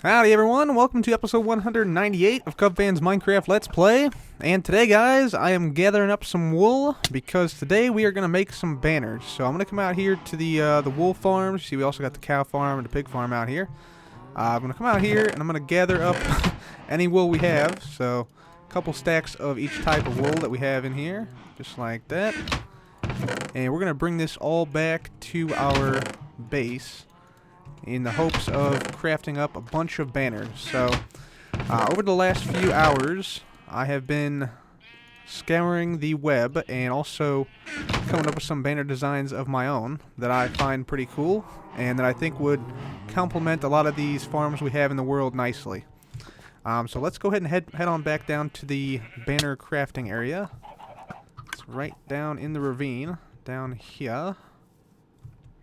Howdy everyone, welcome to episode 198 of CubFan's Minecraft Let's Play. And today guys, I am gathering up some wool because today we are going to make some banners. So I'm going to come out here to the wool farms. See, we also got the cow farm and the pig farm out here. I'm going to come out here and I'm going to gather up any wool we have. So a couple stacks of each type of wool that we have in here, just like that. And we're going to bring this all back to our base in the hopes of crafting up a bunch of banners. So, over the last few hours, I have been scouring the web and also coming up with some banner designs of my own that I find pretty cool and that I think would complement a lot of these farms we have in the world nicely. So let's go ahead and head on back down to the banner crafting area. It's right down in the ravine, down here.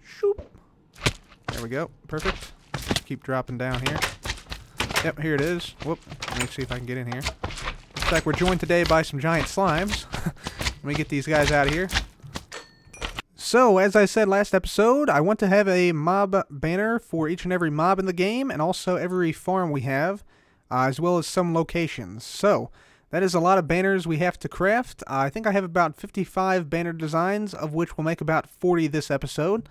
Shoop. There we go. Perfect. Keep dropping down here. Yep, here it is. Whoop. Let me see if I can get in here. Looks like we're joined today by some giant slimes. Let me get these guys out of here. So, as I said last episode, I want to have a mob banner for each and every mob in the game, and also every farm we have, as well as some locations. So, that is a lot of banners we have to craft. I think I have about 55 banner designs, of which we'll make about 40 this episode.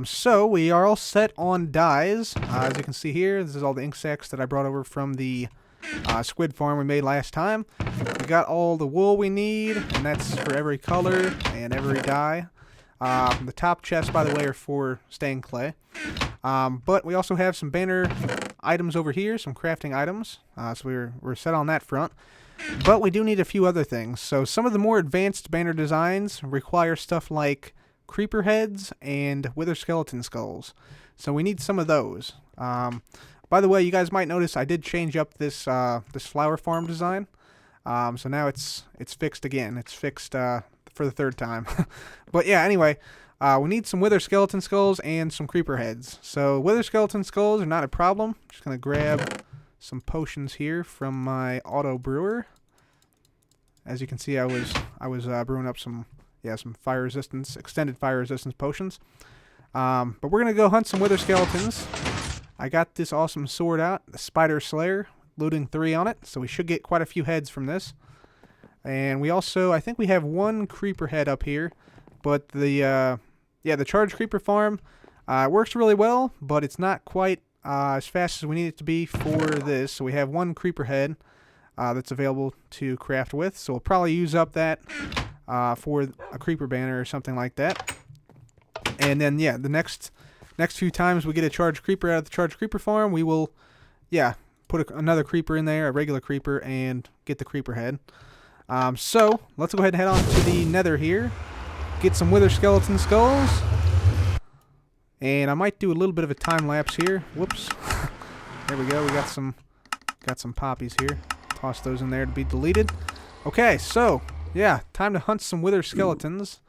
So we are all set on dyes. As you can see here, this is all the ink sacs that I brought over from the squid farm we made last time. We got all the wool we need, and that's for every color and every dye. The top chests, by the way, are for stained clay. But we also have some banner items over here, some crafting items. So we're set on that front. But we do need a few other things. So some of the more advanced banner designs require stuff like creeper heads and wither skeleton skulls, so we need some of those. By the way, you guys might notice I did change up this this flower farm design, so now it's fixed again. It's fixed for the third time. But yeah, anyway, we need some wither skeleton skulls and some creeper heads. So wither skeleton skulls are not a problem. Just gonna grab some potions here from my auto brewer. As you can see, I was brewing up some fire resistance, extended fire resistance potions. But we're going to go hunt some wither skeletons. I got this awesome sword out, the Spider Slayer, looting 3 on it, so we should get quite a few heads from this. And we also, I think we have 1 creeper head up here, but the charge creeper farm works really well, but it's not quite as fast as we need it to be for this. So we have 1 creeper head that's available to craft with, so we'll probably use up that for a creeper banner or something like that. And then the next few times we get a charged creeper out of the charged creeper farm, we will put another creeper in there, a regular creeper, and get the creeper head. So let's go ahead and head on to the nether here, get some wither skeleton skulls, and I might do a little bit of a time lapse here. Whoops. There we go. We got some poppies here. Toss those in there to be deleted. Okay, so yeah, time to hunt some wither skeletons.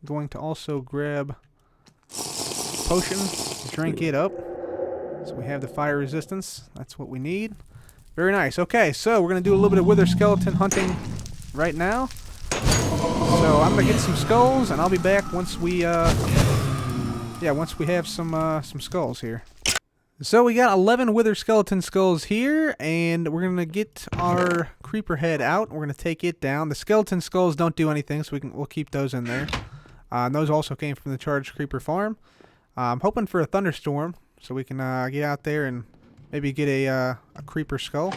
I'm going to also grab potion, drink it up. So we have the fire resistance. That's what we need. Very nice. Okay, so we're going to do a little bit of wither skeleton hunting right now. So I'm going to get some skulls, and I'll be back once we have some skulls here. So we got 11 wither skeleton skulls here, and we're going to get our creeper head out. We're going to take it down. The skeleton skulls don't do anything, so we'll keep those in there. And those also came from the charged creeper farm. I'm hoping for a thunderstorm, so we can get out there and maybe get a creeper skull.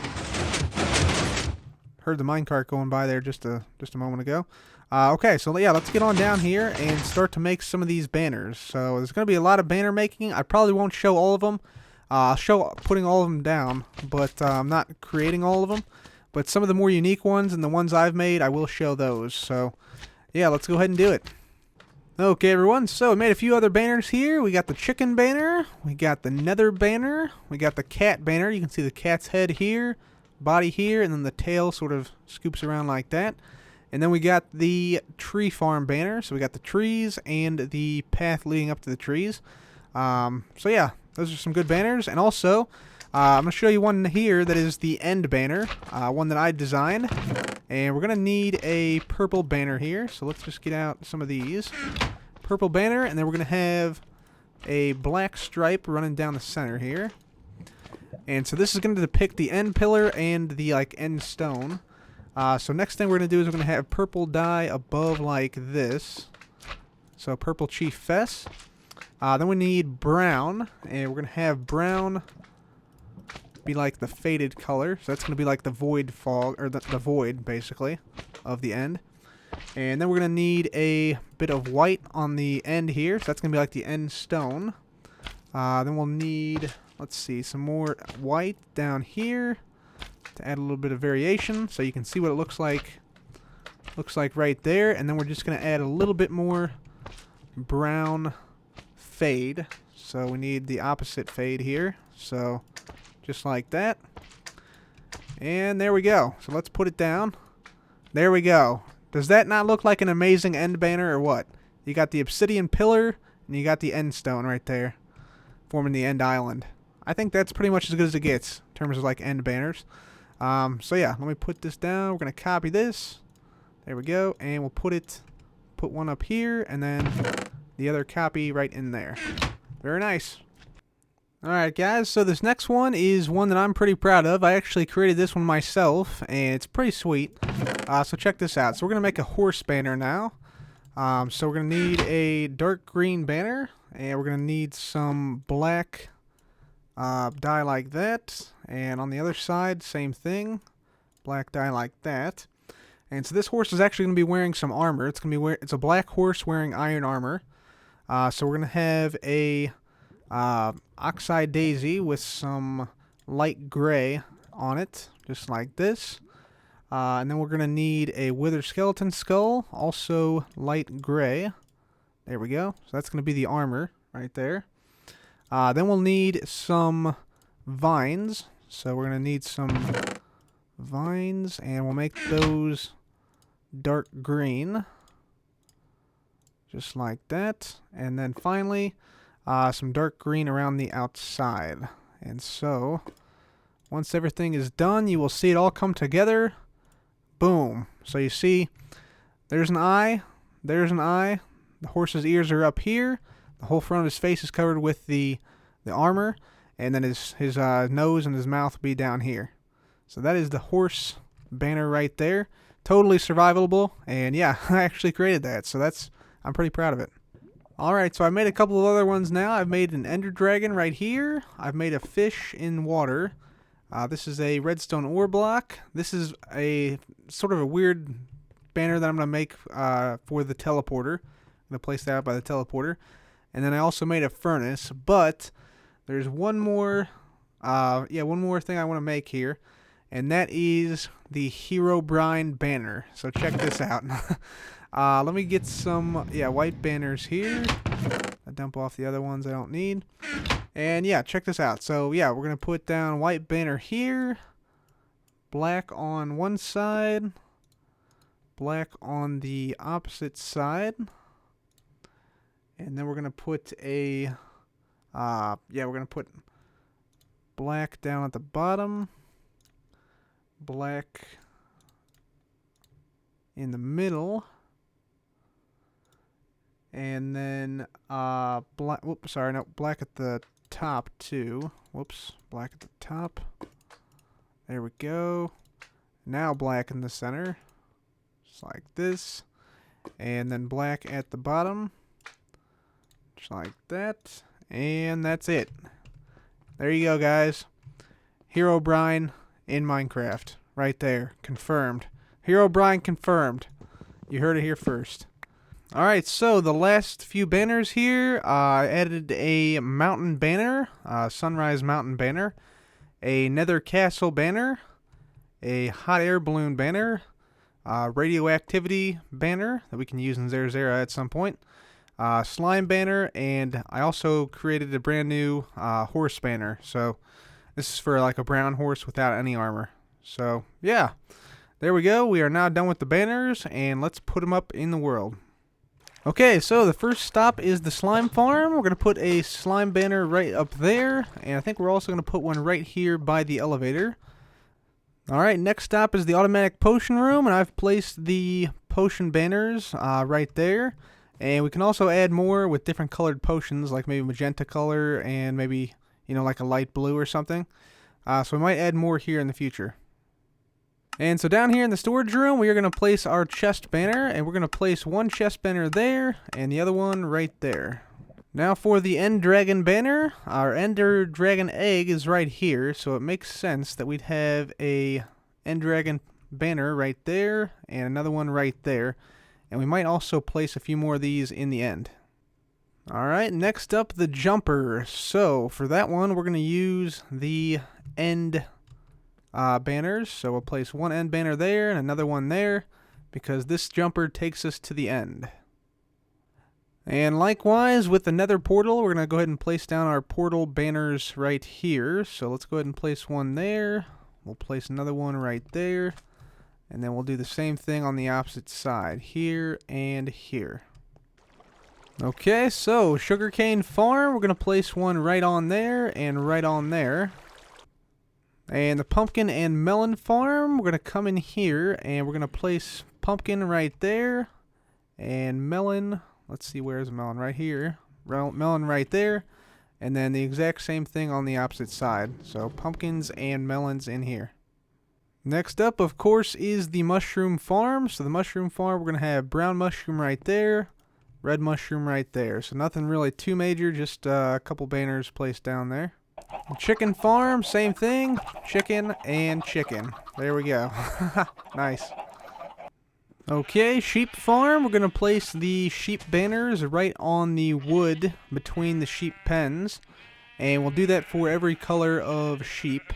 Heard the minecart going by there just a moment ago. Okay, so yeah, let's get on down here and start to make some of these banners. So there's going to be a lot of banner making. I probably won't show all of them. I'll show putting all of them down, but I'm not creating all of them. But some of the more unique ones and the ones I've made, I will show those. So, yeah, let's go ahead and do it. Okay, everyone, so we made a few other banners here. We got the chicken banner, we got the nether banner, we got the cat banner. You can see the cat's head here, body here, and then the tail sort of scoops around like that. And then we got the tree farm banner. So we got the trees and the path leading up to the trees. So yeah, those are some good banners. And also, I'm going to show you one here that is the end banner, one that I designed. And we're going to need a purple banner here. So let's just get out some of these. Purple banner, and then we're going to have a black stripe running down the center here. And so this is going to depict the end pillar and the like end stone. So next thing we're going to do is we're going to have purple dye above like this. So purple chief fess. Then we need brown, and we're going to have brown be like the faded color. So that's going to be like the void fog, or the void basically of the end. And then we're going to need a bit of white on the end here. So that's going to be like the end stone. Then we'll need, let's see, some more white down here to add a little bit of variation so you can see what it looks like right there. And then we're just going to add a little bit more brown fade. So we need the opposite fade here. So just like that. And there we go. So let's put it down. There we go. Does that not look like an amazing end banner or what? You got the obsidian pillar and you got the end stone right there forming the end island. I think that's pretty much as good as it gets in terms of like end banners. So yeah, let me put this down. We're going to copy this. There we go. And we'll put one up here and then the other copy right in there. Very nice. Alright guys, so this next one is one that I'm pretty proud of. I actually created this one myself, and it's pretty sweet. So check this out. So we're going to make a horse banner now. So we're going to need a dark green banner, and we're going to need some black dye like that. And on the other side, same thing. Black dye like that. And so this horse is actually going to be wearing some armor. It's a black horse wearing iron armor. So we're going to have a oxide daisy with some light gray on it, just like this. And then we're going to need a wither skeleton skull, also light gray. There we go. So that's going to be the armor right there. Then we'll need some vines. So we're going to need some vines, and we'll make those dark green, just like that. And then finally, some dark green around the outside. And so, once everything is done, you will see it all come together. Boom. So you see, there's an eye. There's an eye. The horse's ears are up here. The whole front of his face is covered with the armor. And then his nose and his mouth will be down here. So that is the horse banner right there. Totally survivable. And yeah, I actually created that. So I'm pretty proud of it. Alright, so I made a couple of other ones now. I've made an ender dragon right here. I've made a fish in water. This is a redstone ore block. This is a sort of a weird banner that I'm going to make for the teleporter. I'm going to place that out by the teleporter. And then I also made a furnace, but there's one more thing I want to make here, and that is the Herobrine Banner. So check this out. Let me get some, white banners here. I dump off the other ones I don't need. And yeah, check this out. So yeah, we're going to put down white banner here. Black on one side. Black on the opposite side. And then we're going to put we're going to put black down at the bottom. Black in the middle. And then black at the top too. Whoops, black at the top. There we go. Now black in the center. Just like this. And then black at the bottom. Just like that. And that's it. There you go, guys. Herobrine in Minecraft. Right there. Confirmed. Herobrine confirmed. You heard it here first. Alright, so the last few banners here, I added a mountain banner, sunrise mountain banner, a nether castle banner, a hot air balloon banner, radioactivity banner that we can use in Zerzera at some point, slime banner, and I also created a brand new horse banner. So this is for like a brown horse without any armor. So yeah, there we go. We are now done with the banners, and let's put them up in the world. Okay, so the first stop is the slime farm. We're going to put a slime banner right up there, and I think we're also going to put one right here by the elevator. Alright, next stop is the automatic potion room, and I've placed the potion banners right there. And we can also add more with different colored potions, like maybe magenta color and maybe, like a light blue or something. So we might add more here in the future. And so down here in the storage room, we are going to place our chest banner, and we're going to place one chest banner there, and the other one right there. Now for the End Dragon banner, our Ender Dragon egg is right here, so it makes sense that we'd have a End Dragon banner right there, and another one right there. And we might also place a few more of these in the end. Alright, next up, the jumper. So for that one, we're going to use the End banners. So we'll place one end banner there and another one there, because this jumper takes us to the end. And likewise with the Nether portal, we're going to go ahead and place down our portal banners right here. So let's go ahead and place one there. We'll place another one right there. And then we'll do the same thing on the opposite side, here and here. Okay, so Sugarcane Farm, we're going to place one right on there and right on there. And the Pumpkin and Melon Farm, we're going to come in here and we're going to place Pumpkin right there. And Melon, let's see, where's Melon? Right here. Melon right there. And then the exact same thing on the opposite side. So pumpkins and melons in here. Next up, of course, is the Mushroom Farm. So the Mushroom Farm, we're going to have brown mushroom right there, red mushroom right there. So nothing really too major, just a couple banners placed down there. The Chicken Farm, same thing, chicken and chicken. There we go. Nice. Okay, Sheep Farm, we're going to place the sheep banners right on the wood between the sheep pens. And we'll do that for every color of sheep.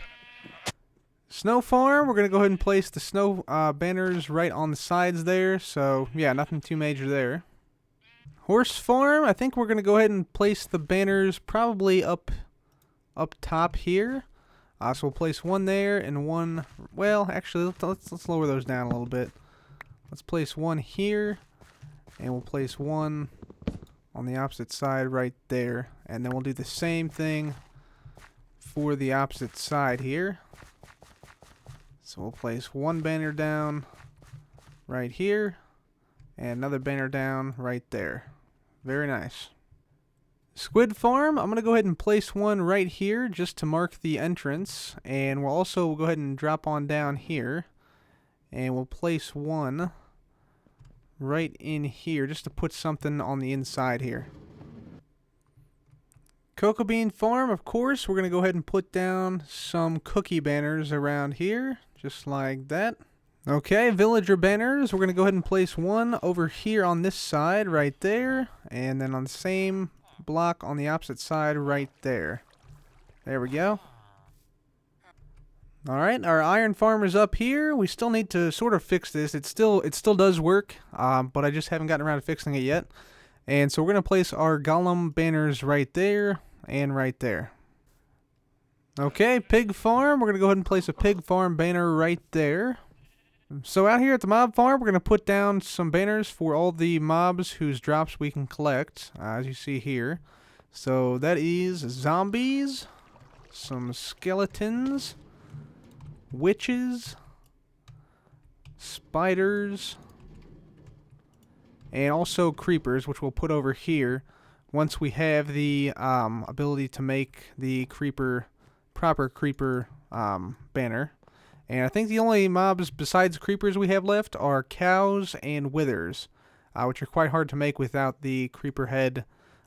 Snow Farm, we're going to go ahead and place the snow banners right on the sides there. So, yeah, nothing too major there. Horse Farm, I think we're going to go ahead and place the banners probably up top here. So we'll place one there and one, well, actually, let's lower those down a little bit. Let's place one here, and we'll place one on the opposite side right there. And then we'll do the same thing for the opposite side here. So we'll place one banner down right here, and another banner down right there. Very nice. Squid Farm, I'm going to go ahead and place one right here just to mark the entrance. And we'll also go ahead and drop on down here. And we'll place one right in here just to put something on the inside here. Cocoa Bean Farm, of course, we're going to go ahead and put down some cookie banners around here, just like that. Okay, Villager Banners, we're going to go ahead and place one over here on this side, right there, and then on the same block on the opposite side, right there. There we go. Alright, our Iron Farm is up here. We still need to sort of fix this. It still does work, but I just haven't gotten around to fixing it yet. And so we're going to place our Golem banners right there and right there. Okay, Pig Farm. We're going to go ahead and place a Pig Farm banner right there. So out here at the Mob Farm, we're going to put down some banners for all the mobs whose drops we can collect, as you see here. So that is zombies, some skeletons, witches, spiders, and also creepers, which we'll put over here once we have the ability to make the proper creeper banner. And I think the only mobs besides creepers we have left are cows and withers, which are quite hard to make without the creeper head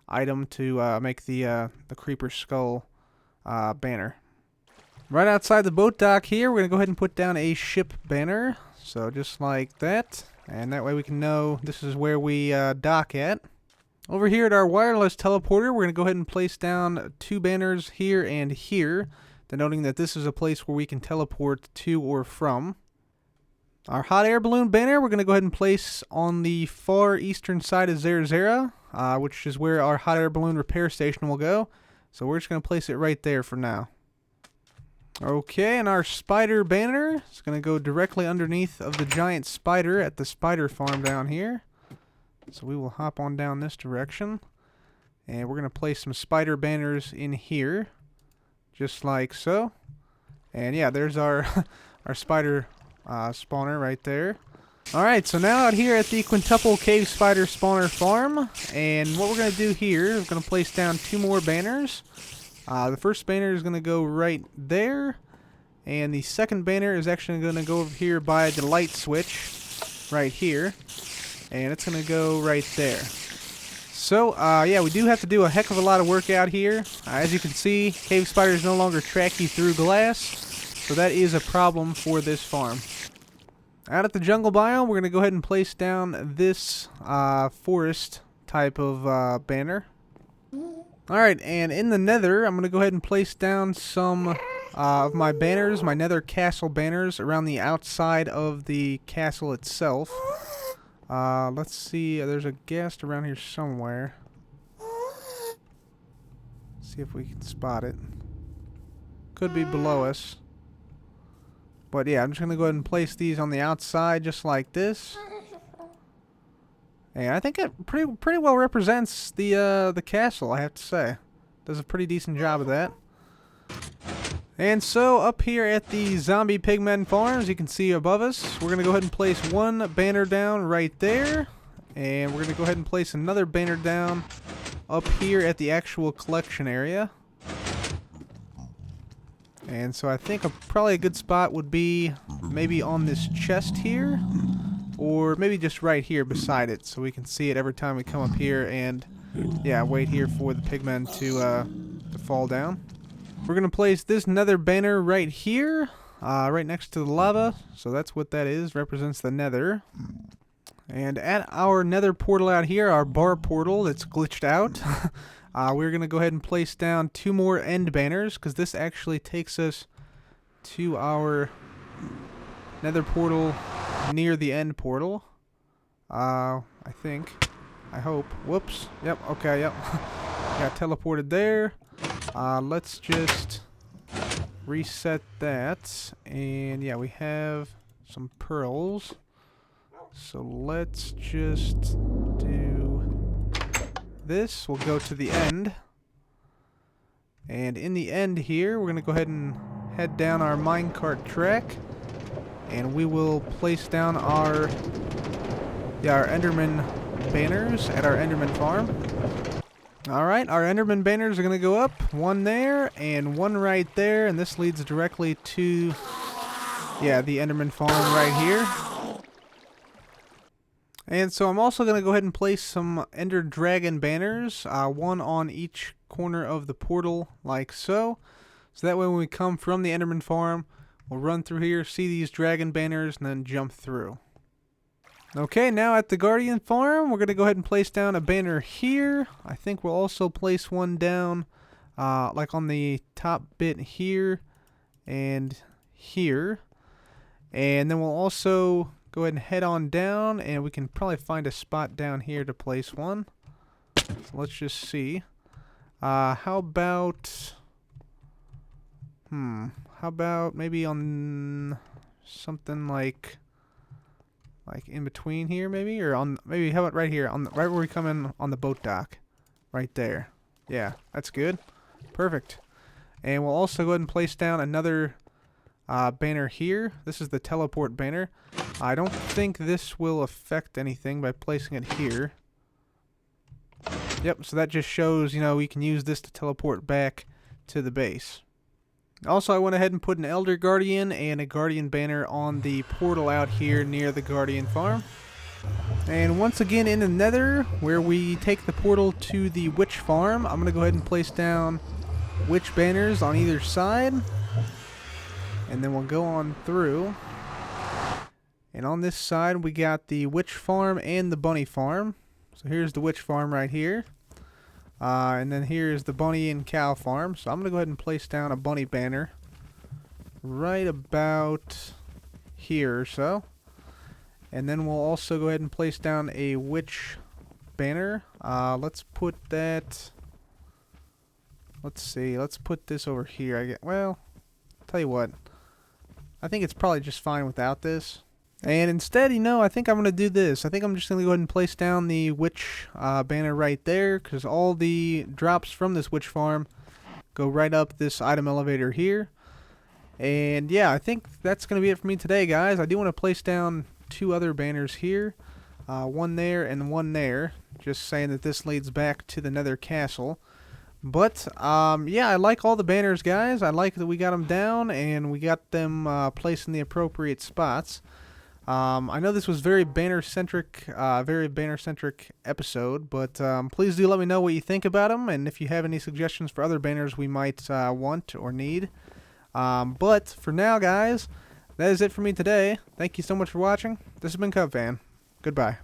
item to make the creeper skull banner. Right outside the boat dock here, we're going to go ahead and put down a ship banner. So just like that. And that way we can know this is where we dock at. Over here at our wireless teleporter, we're going to go ahead and place down two banners here and here, denoting that this is a place where we can teleport to or from. Our hot air balloon banner, we're going to go ahead and place on the far eastern side of Zerzera, which is where our hot air balloon repair station will go. So we're just going to place it right there for now. Okay, and our spider banner is going to go directly underneath of the giant spider at the spider farm down here. So we will hop on down this direction. And we're going to place some spider banners in here. Just like so. And yeah, there's our our spider spawner right there. Alright, so now out here at the Quintuple Cave Spider Spawner Farm. And what we're going to do here is we're going to place down two more banners. The first banner is going to go right there. And the second banner is actually going to go over here by the light switch right here. And it's going to go right there. So, yeah, we do have to do a heck of a lot of work out here. As you can see, cave spiders no longer track you through glass. So that is a problem for this farm. Out at the jungle biome, we're going to go ahead and place down this forest type of banner. Alright, and in the nether, I'm going to go ahead and place down some of my banners, my nether castle banners, around the outside of the castle itself. Let's see, there's a ghast around here somewhere. See if we can spot it. Could be below us. But yeah, I'm just going to go ahead and place these on the outside just like this. And I think it pretty well represents the castle, I have to say. Does a pretty decent job of that. And so up here at the zombie pigmen farms, you can see above us, we're going to go ahead and place one banner down right there. And we're going to go ahead and place another banner down up here at the actual collection area. And so I think probably a good spot would be maybe on this chest here. Or maybe just right here beside it, so we can see it every time we come up here and, yeah, wait here for the pigmen to fall down. We're going to place this nether banner right here, right next to the lava. So that's what that is, represents the nether. And at our nether portal out here, our bar portal that's glitched out, we're going to go ahead and place down 2 more end banners, because this actually takes us to our nether portal near the end portal. I think. I hope. Whoops. Yep, okay, yep. Got teleported there. Let's just reset that. And yeah, we have some pearls. So let's just do this. We'll go to the end. And in the end here, we're going to go ahead and head down our minecart track. And we will place down our Enderman banners at our Enderman farm. Alright, our Enderman banners are going to go up. One there and one right there. And this leads directly to, yeah, the Enderman farm right here. And so I'm also going to go ahead and place some Ender Dragon banners. One on each corner of the portal, like so. So that way when we come from the Enderman farm, we'll run through here, see these dragon banners, and then jump through. Okay, now at the Guardian farm, we're going to go ahead and place down a banner here. I think we'll also place one down, like on the top bit here and here. And then we'll also go ahead and head on down, and we can probably find a spot down here to place one. So let's just see. How about maybe on something like in between here, maybe, or on maybe how about right here on right where we come in on the boat dock, right there. Yeah, that's good, perfect. And we'll also go ahead and place down another banner here. This is the teleport banner. I don't think this will affect anything by placing it here. Yep, so that just shows, you know, we can use this to teleport back to the base. Also, I went ahead and put an Elder Guardian and a Guardian banner on the portal out here near the Guardian farm. And once again in the Nether, where we take the portal to the Witch farm, I'm going to go ahead and place down Witch banners on either side. And then we'll go on through. And on this side, we got the Witch farm and the Bunny farm. So here's the Witch farm right here. And then here's the bunny and cow farm. So I'm going to go ahead and place down a bunny banner right about here or so. And then we'll also go ahead and place down a witch banner. Let's put that... Let's see. Let's put this over here. Well, tell you what. I think it's probably just fine without this. And instead, you know, I think I'm going to do this. I think I'm just going to go ahead and place down the witch banner right there, because all the drops from this witch farm go right up this item elevator here. And yeah, I think that's going to be it for me today, guys. I do want to place down 2 other banners here. One there and one there. Just saying that this leads back to the Nether Castle. But yeah, I like all the banners, guys. I like that we got them down and we got them placed in the appropriate spots. I know this was very banner-centric episode, but please do let me know what you think about them, and if you have any suggestions for other banners we might want or need. But for now, guys, that is it for me today. Thank you so much for watching. This has been CubFan. Goodbye.